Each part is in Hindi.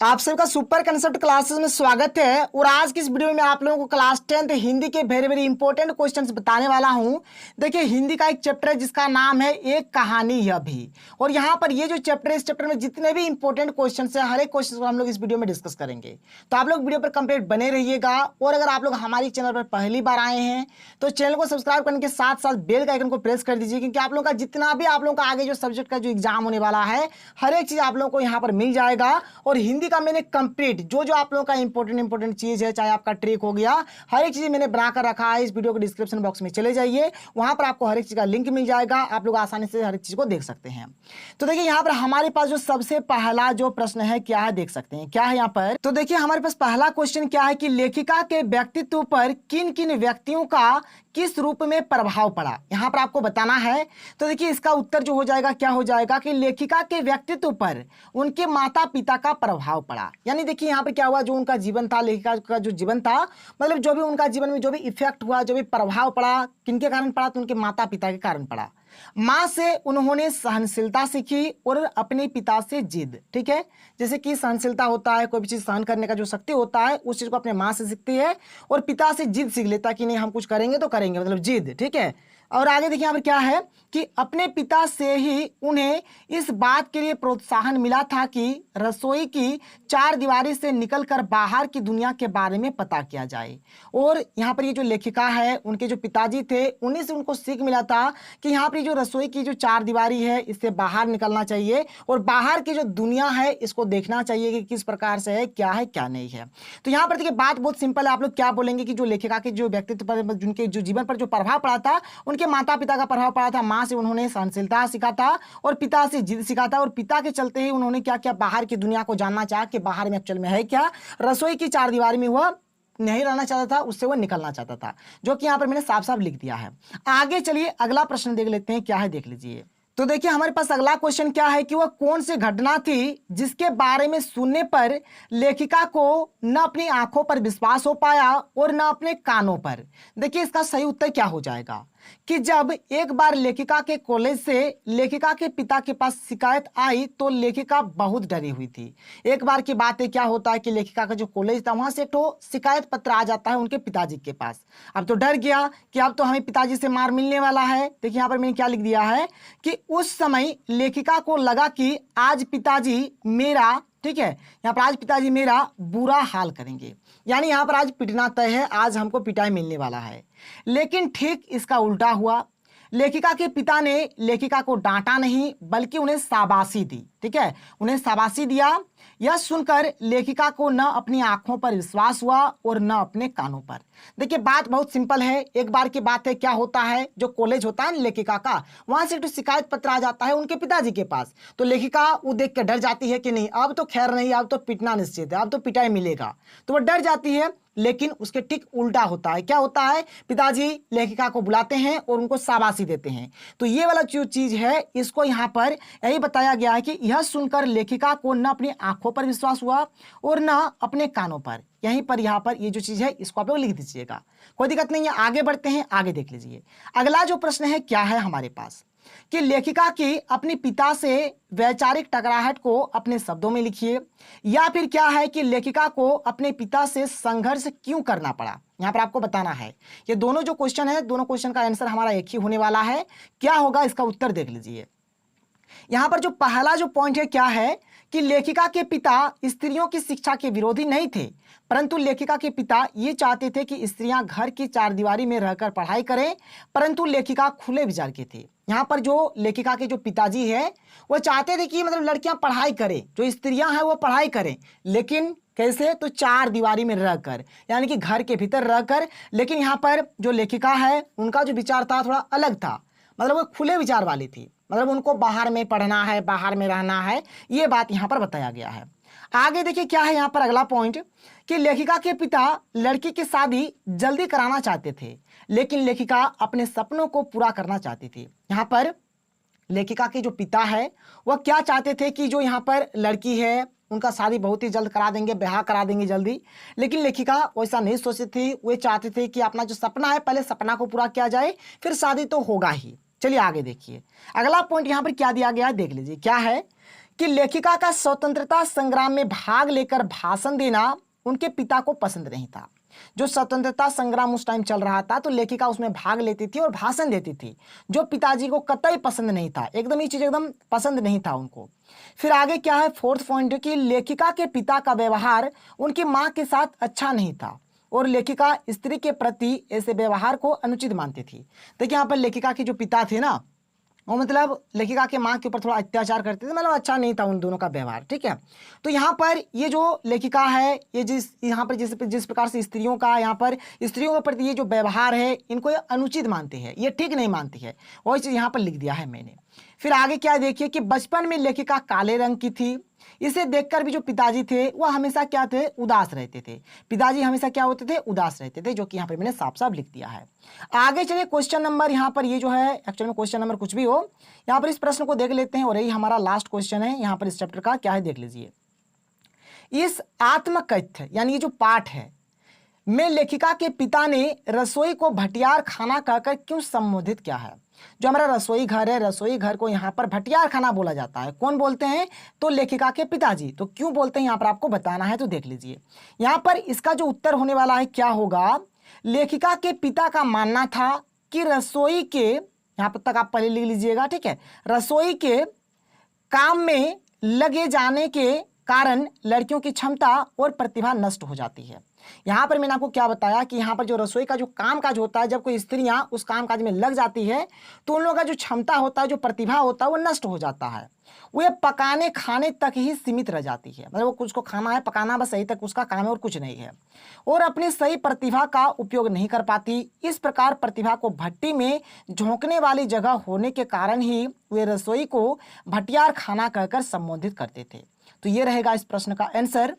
तो आप सबका सुपर कंसेप्ट क्लासेस में स्वागत है। और आज की इस वीडियो में मैं आप लोगों को क्लास 10th हिंदी के वेरी वेरी इंपॉर्टेंट क्वेश्चंस बताने वाला हूं। देखिए, हिंदी का एक चैप्टर है जिसका नाम है एक कहानी यह भी। और यहाँ पर ये जो चैप्टर है, इस चैप्टर में जितने भी इंपॉर्टेंट क्वेश्चन है, हर एक क्वेश्चन को हम लोग इस वीडियो में डिस्कस करेंगे। तो आप लोग वीडियो पर कंप्लीट बने रहिएगा। और अगर आप लोग हमारे चैनल पर पहली बार आए हैं तो चैनल को सब्सक्राइब करने के साथ साथ बेल का आइकन को प्रेस कर दीजिए, क्योंकि आप लोगों का जितना भी आप लोगों का आगे जो सब्जेक्ट का जो एग्जाम होने वाला है, हर एक चीज आप लोगों को यहाँ पर मिल जाएगा। और हिंदी का मैंने कंप्लीट जो जो आप लोगों का इंपॉर्टेंट चीज है, चाहे आपका ट्रिक हो गया, हर एक चीज मैंने बनाकर रखा है। इस वीडियो के डिस्क्रिप्शन बॉक्स में चले जाइए, वहां पर आपको हर एक चीज का लिंक मिल जाएगा। आप लोग आसानी से हर एक चीज को देख सकते हैं। तो देखिए, यहाँ पर हमारे पास जो सबसे पहला जो प्रश्न है क्या है, देख सकते हैं क्या है यहाँ पर। तो देखिए, हमारे पास पहला क्वेश्चन क्या है कि लेखिका के व्यक्तित्व पर किन किन व्यक्तियों का किस रूप में प्रभाव पड़ा, यहां पर आपको बताना है। तो देखिए, इसका उत्तर जो हो जाएगा क्या हो जाएगा कि लेखिका के व्यक्तित्व पर उनके माता पिता का प्रभाव पड़ा। यानी देखिए, यहाँ पर क्या हुआ, जो उनका जीवन था, लेखिका का जो जीवन था, मतलब जो भी उनका जीवन में जो भी इफेक्ट हुआ, जो भी प्रभाव पड़ा, किनके कारण पड़ा, तो उनके माता पिता के कारण पड़ा। माँ से उन्होंने सहनशीलता सीखी और अपने पिता से जिद। ठीक है, जैसे कि सहनशीलता होता है, कोई भी चीज सहन करने का जो शक्ति होता है, उस चीज को अपने माँ से सीखती है। और पिता से जिद सीख लेता है कि नहीं, हम कुछ करेंगे तो करेंगे, मतलब जिद। ठीक है, और आगे देखिए यहाँ पर क्या है कि अपने पिता से ही उन्हें इस बात के लिए प्रोत्साहन मिला था कि रसोई की चार दीवारी से निकलकर बाहर की दुनिया के बारे में पता किया जाए। और यहाँ पर ये जो लेखिका है, उनके जो पिताजी थे, उन्हीं से उनको सीख मिला था कि यहाँ पर जो रसोई की जो चार दीवारी है, इससे बाहर निकलना चाहिए और बाहर की जो दुनिया है इसको देखना चाहिए कि किस प्रकार से है, क्या नहीं है। तो यहाँ पर देखिए, बात बहुत सिंपल है। आप लोग क्या बोलेंगे कि जो लेखिका के जो व्यक्तित्व पर, जिनके जो जीवन पर जो प्रभाव पड़ा था, उनके माता पिता का प्रभाव पड़ा था। माँ से उन्होंने सहनशीलता सीखा था और पिता से जिद सीखा था। और पिता के चलते ही उन्होंने क्या किया, बाहर की दुनिया को जानना चाहा कि बाहर में एक्चुअल में है क्या। रसोई की चार दीवारी में वह नहीं रहना चाहता था, उससे वह निकलना चाहता था, जो कि यहाँ पर मैंने साफ साफ लिख दिया है। आगे चलिए अगला प्रश्न देख लेते हैं, क्या है देख लीजिए। तो देखिए, हमारे पास अगला क्वेश्चन क्या है कि वह कौन सी घटना थी जिसके बारे में सुनने पर लेखिका को न अपनी आंखों पर विश्वास हो पाया और न अपने कानों पर। देखिए, इसका सही उत्तर क्या हो जाएगा कि जब एक बार लेखिका के कॉलेज से लेखिका के पिता के पास शिकायत आई तो लेखिका बहुत डरी हुई थी। एक बार की बात है, क्या होता है कि लेखिका का जो कॉलेज था, वहां से एक तो शिकायत पत्र आ जाता है उनके पिताजी के पास। अब तो डर गया कि अब तो हमें पिताजी से मार मिलने वाला है। देखिए, यहाँ पर मैंने क्या लिख दिया है कि उस समय लेखिका को लगा कि आज पिताजी मेरा, ठीक है, यहाँ पर आज पिताजी मेरा बुरा हाल करेंगे। यानी यहाँ पर आज पिटना तय है, आज हमको पिटाई मिलने वाला है। लेकिन ठीक इसका उल्टा हुआ। लेखिका के पिता ने लेखिका को डांटा नहीं, बल्कि उन्हें शाबाशी दी। ठीक है, उन्हें शाबाशी दिया। यह सुनकर लेखिका को न अपनी आंखों पर विश्वास हुआ और न अपने कानों पर। देखिए, बात बहुत सिंपल है। एक बार की बात है, क्या होता है, जो कॉलेज होता है लेखिका का, वहां से एक शिकायत पत्र आ जाता है उनके पिताजी के पास। तो लेखिका वो देख कर डर जाती है कि नहीं, अब तो खैर नहीं, अब तो पिटना निश्चित है, अब तो पिटाई मिलेगा। तो वो डर जाती है। लेकिन उसके ठीक उल्टा होता है। क्या होता है, पिताजी लेखिका को बुलाते हैं और उनको शाबाशी देते हैं। तो ये वाला जो चीज है, इसको यहाँ पर यही बताया गया है कि यह सुनकर लेखिका को न अपनी आंखों पर विश्वास हुआ और न अपने कानों पर। यहीं पर यहाँ पर ये जो चीज है, इसको आप लोग लिख दीजिएगा, कोई दिक्कत नहीं है। आगे बढ़ते हैं, आगे देख लीजिए। अगला जो प्रश्न है क्या है हमारे पास कि लेखिका की अपने पिता से वैचारिक टकराहट को अपने शब्दों में लिखिए। या फिर क्या है कि लेखिका को अपने पिता से संघर्ष क्यों करना पड़ा, यहां पर आपको बताना है। ये दोनों जो क्वेश्चन है, दोनों क्वेश्चन का आंसर हमारा एक ही होने वाला है। क्या होगा इसका उत्तर देख लीजिए। यहां पर जो पहला जो पॉइंट है क्या है कि लेखिका के पिता स्त्रियों की शिक्षा के विरोधी नहीं थे, परंतु लेखिका के पिता ये चाहते थे कि स्त्रियां घर की चारदीवारी में रहकर पढ़ाई करें, परंतु लेखिका खुले विचार के थे। यहाँ पर जो लेखिका के जो पिताजी है, वो चाहते थे कि मतलब लड़कियां पढ़ाई करें, जो स्त्रियां हैं वो पढ़ाई करें, लेकिन कैसे, तो चार दीवारी में रहकर, यानी कि घर के भीतर रहकर। लेकिन यहाँ पर जो लेखिका है, उनका जो विचार था थोड़ा अलग था, मतलब वो खुले विचार वाली थी, मतलब उनको बाहर में पढ़ना है, बाहर में रहना है, ये बात यहाँ पर बताया गया है। आगे देखिए क्या है यहाँ पर अगला पॉइंट कि लेखिका के पिता लड़की की शादी जल्दी कराना चाहते थे, लेकिन लेखिका अपने सपनों को पूरा करना चाहती थी। यहाँ पर लेखिका के जो पिता है, वह क्या चाहते थे कि जो यहाँ पर लड़की है, उनका शादी बहुत ही जल्द करा देंगे, ब्याह करा देंगे जल्दी। लेकिन लेखिका वैसा नहीं सोचती थी, वे चाहते थे कि अपना जो सपना है, पहले सपना को पूरा किया जाए, फिर शादी तो होगा ही। चलिए आगे देखिए, अगला पॉइंट यहाँ पर क्या दिया गया है देख लीजिए। क्या है कि लेखिका का स्वतंत्रता संग्राम में भाग लेकर भाषण देना उनके पिता को पसंद नहीं था। जो स्वतंत्रता संग्राम उस टाइम चल रहा था तो लेखिका उसमें भाग लेती थी और भाषण देती थी, जो पिताजी को कतई पसंद नहीं था, एकदम ये चीज एकदम पसंद नहीं था उनको। फिर आगे क्या है, फोर्थ पॉइंट, कि लेखिका के पिता का व्यवहार उनकी मां के साथ अच्छा नहीं था और लेखिका स्त्री के प्रति ऐसे व्यवहार को अनुचित मानती थी। देखिए यहाँ पर लेखिका के जो पिता थे ना, वो मतलब लेखिका के माँ के ऊपर थोड़ा अत्याचार करते थे, मतलब अच्छा नहीं था उन दोनों का व्यवहार, ठीक है। तो यहाँ पर ये जो लेखिका है, ये यहाँ पर जिस प्रकार से स्त्रियों का यहाँ पर स्त्रियों के प्रति ये जो व्यवहार है, इनको ये अनुचित मानती है, ये ठीक नहीं मानती है, वही चीज़ यहाँ पर लिख दिया है मैंने। फिर आगे क्या देखिए कि बचपन में लेखिका काले रंग की थी, इसे देखकर भी जो पिताजी थे वह हमेशा क्या थे, उदास रहते थे। पिताजी हमेशा क्या होते थे, उदास रहते थे, जो कि यहाँ पर मैंने साफ साफ लिख दिया है। आगे चलिए क्वेश्चन नंबर, यहाँ पर ये जो है एक्चुअल में क्वेश्चन नंबर कुछ भी हो, यहाँ पर इस प्रश्न को देख लेते हैं और यही हमारा लास्ट क्वेश्चन है यहाँ पर इस चैप्टर का। क्या है देख लीजिए, इस आत्मकथ्य यानी ये जो पाठ है में लेखिका के पिता ने रसोई को भटियार खाना कहकर क्यों संबोधित किया है। जो हमारा रसोई घर है, रसोई घर को यहाँ पर भटियार खाना बोला जाता है। कौन बोलते हैं, तो लेखिका के पिताजी। तो क्यों बोलते हैं यहाँ पर आपको बताना है, तो देख लीजिए। यहाँ पर इसका जो उत्तर होने वाला है क्या होगा, लेखिका के पिता का मानना था कि रसोई के, यहाँ पर तक आप पहले लिख लीजिएगा, ठीक है, रसोई के काम में लगे जाने के कारण लड़कियों की क्षमता और प्रतिभा नष्ट हो जाती है। यहाँ पर मैंने आपको क्या बताया कि यहाँ पर जो रसोई का जो काम काज होता है, जब कोई स्त्रियां उस काम काज में लग जाती है तो उन लोगों का जो क्षमता होता है, जो प्रतिभा होता है, वो नष्ट हो जाता है। वो ये पकाने खाने तक ही सीमित रह जाती है, मतलब वो कुछ को खाना है, पकाना बस सही तक उसका काम है और कुछ नहीं है, और अपनी सही प्रतिभा का उपयोग नहीं कर पाती। इस प्रकार प्रतिभा को भट्टी में झोंकने वाली जगह होने के कारण ही वे रसोई को भटियार खाना कहकर संबोधित करते थे। तो ये रहेगा इस प्रश्न का आंसर।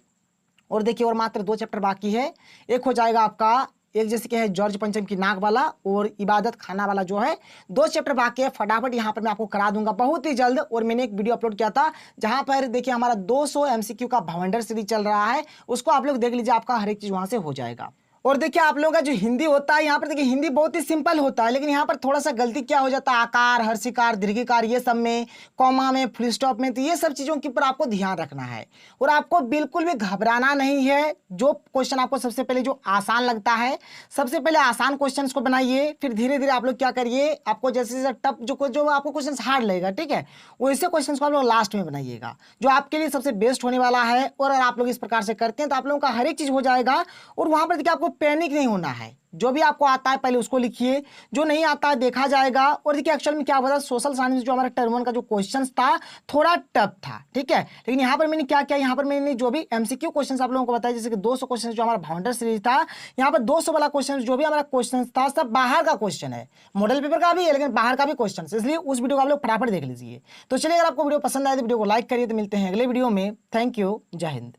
और देखिए और मात्र 2 चैप्टर बाकी है, एक हो जाएगा आपका, एक जैसे कि है जॉर्ज पंचम की नाक वाला और इबादत खाना वाला जो है, 2 चैप्टर बाकी है। फटाफट यहाँ पर मैं आपको करा दूंगा बहुत ही जल्द। और मैंने एक वीडियो अपलोड किया था जहाँ पर देखिए हमारा 200 MCQ का भवंडर सीरीज चल रहा है, उसको आप लोग देख लीजिए, आपका हर एक चीज वहां से हो जाएगा। और देखिए आप लोगों का जो हिंदी होता है, यहाँ पर देखिए हिंदी बहुत ही सिंपल होता है, लेकिन यहाँ पर थोड़ा सा गलती क्या हो जाता है, आकार, हर्षिकार, दीर्घिकार, ये सब में, कॉमा में, फुल स्टॉप में, तो ये सब चीज़ों के ऊपर आपको ध्यान रखना है और आपको बिल्कुल भी घबराना नहीं है। जो क्वेश्चन आपको सबसे पहले जो आसान लगता है, सबसे पहले आसान क्वेश्चन को बनाइए, फिर धीरे धीरे आप लोग क्या करिए, आपको जैसे जैसे टफ जो आपको क्वेश्चन हार्ड लगेगा, ठीक है, वैसे क्वेश्चन को आप लोग लास्ट में बनाइएगा, जो आपके लिए सबसे बेस्ट होने वाला है। और अगर आप लोग इस प्रकार से करते हैं तो आप लोगों का हर एक चीज़ हो जाएगा। और वहाँ पर देखिए आपको पैनिक नहीं होना है, जो भी आपको आता है पहले उसको लिखिए, जो नहीं आता है देखा जाएगा। और देखिए एक्चुअल में क्या हुआ था, सोशल साइंस जो हमारा टर्म 1 का जो क्वेश्चन था थोड़ा टफ था, ठीक है, लेकिन यहाँ पर मैंने क्या किया, यहाँ पर मैंने जो भी MCQ क्वेश्चन आप लोगों को बताया, जैसे कि 200 क्वेश्चन जो हमारा बाउंडर सीरीज था, यहाँ पर 200 वाला क्वेश्चन जो भी हमारा क्वेश्चन था सब बाहर का क्वेश्चन है, मॉडल पेपर का भी है लेकिन बाहर का भी क्वेश्चन, इसलिए उस वीडियो को आप लोग फटाफट देख लीजिए। तो चलिए अगर आपको वीडियो पसंद आए तो वीडियो को लाइक करिए। तो मिलते हैं अगले वीडियो में। थैंक यू, जय हिंद।